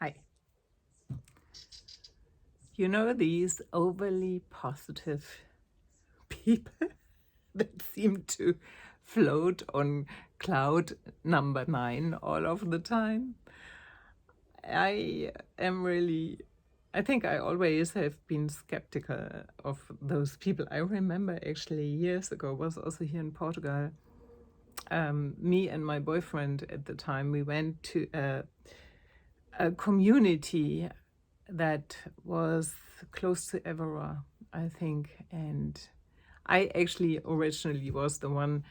Hi. You know these overly positive people that seem to float on cloud number 9 all of the time? I am really, I think I always have been skeptical of those people. I remember actually years ago, was also here in Portugal. Me and my boyfriend at the time, we went to a community that was close to Evora, I think. And I actually originally was the one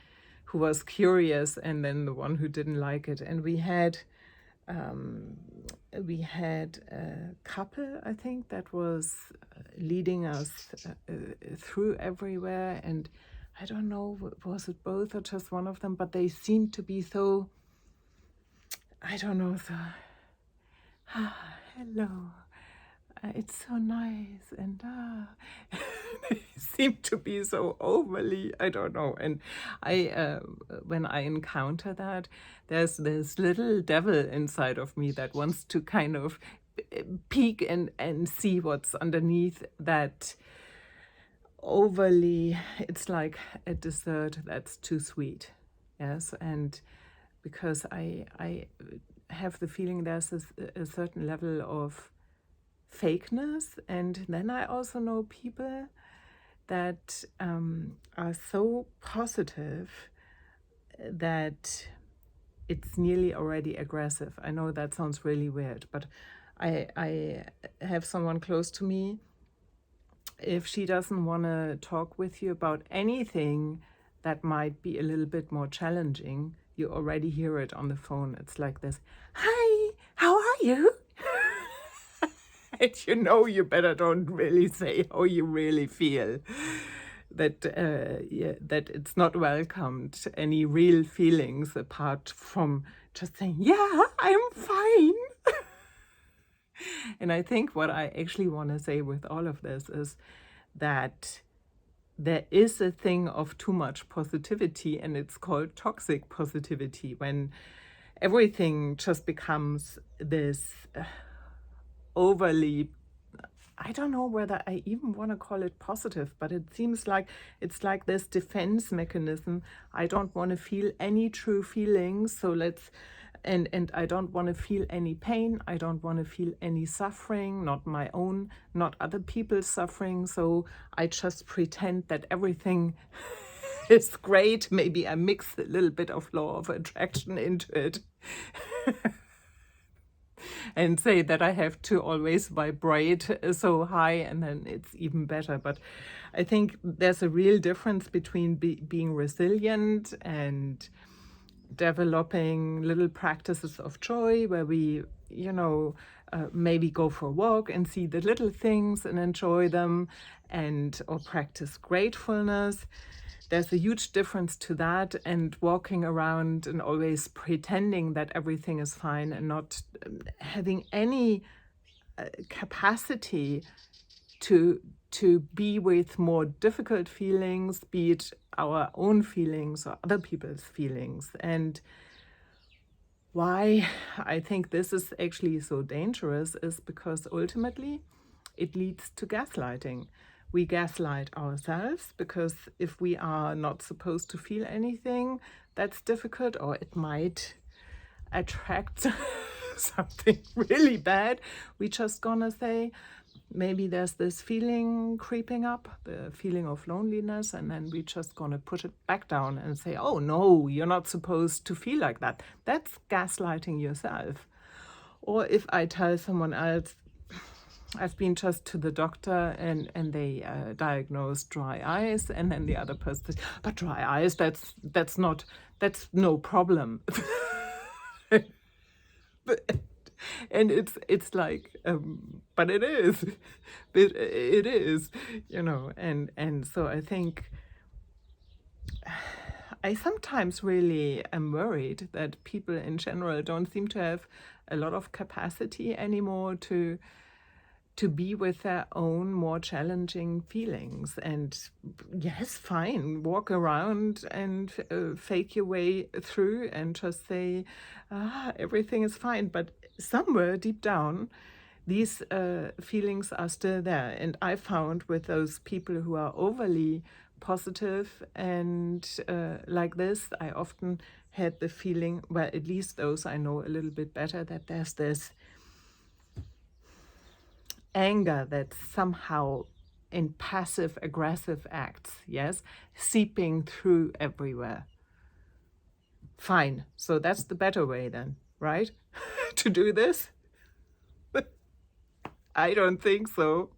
who was curious and then the one who didn't like it. And we had a couple, I think, that was leading us through everywhere. And I don't know, was it both or just one of them? But they seemed to be so, I don't know, so, hello. It's so nice, and they seem to be so overly, I don't know. And when I encounter that, there's this little devil inside of me that wants to kind of peek and see what's underneath that overly, it's like a dessert that's too sweet. Yes, and because I have the feeling there's a certain level of fakeness. And then I also know people that are so positive that it's nearly already aggressive. I know that sounds really weird, but I have someone close to me. If she doesn't want to talk with you about anything that might be a little bit more challenging, you already hear it on the phone. It's like this, "Hi, how are you?" And you better don't really say how you really feel. That that it's not welcomed, any real feelings apart from just saying, "Yeah, I'm fine." And I think what I actually want to say with all of this is that there is a thing of too much positivity, and it's called toxic positivity, when everything just becomes this overly, I don't know whether I even want to call it positive, but it seems like it's like this defense mechanism. I don't want to feel any true feelings, so and I don't want to feel any pain. I don't want to feel any suffering, not my own, not other people's suffering. So I just pretend that everything is great. Maybe I mix a little bit of law of attraction into it. And say that I have to always vibrate so high, and then it's even better. But I think there's a real difference between being resilient and developing little practices of joy where we, maybe go for a walk and see the little things and enjoy them, and or practice gratefulness. There's a huge difference to that and walking around and always pretending that everything is fine and not having any capacity to be with more difficult feelings, be it our own feelings or other people's feelings. And why I think this is actually so dangerous is because ultimately it leads to gaslighting. We gaslight ourselves because if we are not supposed to feel anything that's difficult, or it might attract something really bad, we just gonna say, maybe there's this feeling creeping up, the feeling of loneliness, and then we just gonna put it back down and say, oh no, you're not supposed to feel like that. That's gaslighting yourself. Or if I tell someone else, I've been just to the doctor and they diagnosed dry eyes, and then the other person says, but dry eyes, that's no problem. And it's like, but it is, it is, and so I think I sometimes really am worried that people in general don't seem to have a lot of capacity anymore to be with their own more challenging feelings. And yes, fine, walk around and fake your way through and just say, everything is fine. But somewhere deep down, these feelings are still there. And I found with those people who are overly positive and like this, I often had the feeling, well, at least those I know a little bit better, that there's this anger that's somehow in passive aggressive acts, yes, seeping through everywhere. Fine, so that's the better way then, right? To do this? I don't think so.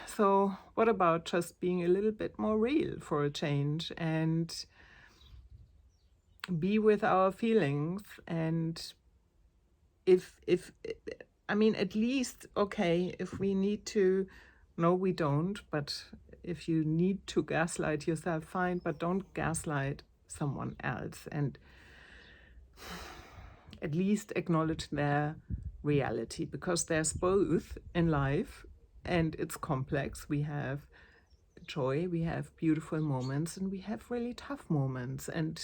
So what about just being a little bit more real for a change and be with our feelings? And if I mean, at least, okay, if we need to, no, we don't, but if you need to gaslight yourself, fine, but don't gaslight someone else. And at least acknowledge their reality, because there's both in life and it's complex. We have joy, we have beautiful moments, and we have really tough moments. And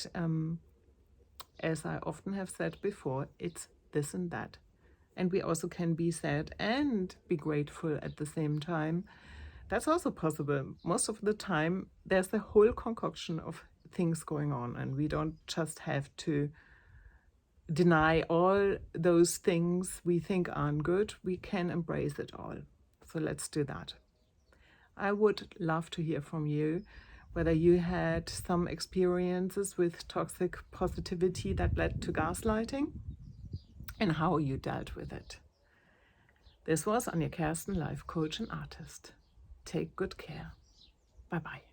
as I often have said before, it's this and that. And we also can be sad and be grateful at the same time. That's also possible. Most of the time, there's a whole concoction of things going on, and we don't just have to deny all those things we think aren't good. We can embrace it all. So let's do that. I would love to hear from you, whether you had some experiences with toxic positivity that led to gaslighting and how you dealt with it. This was Anja Kersten, life coach and artist. Take good care. Bye-bye.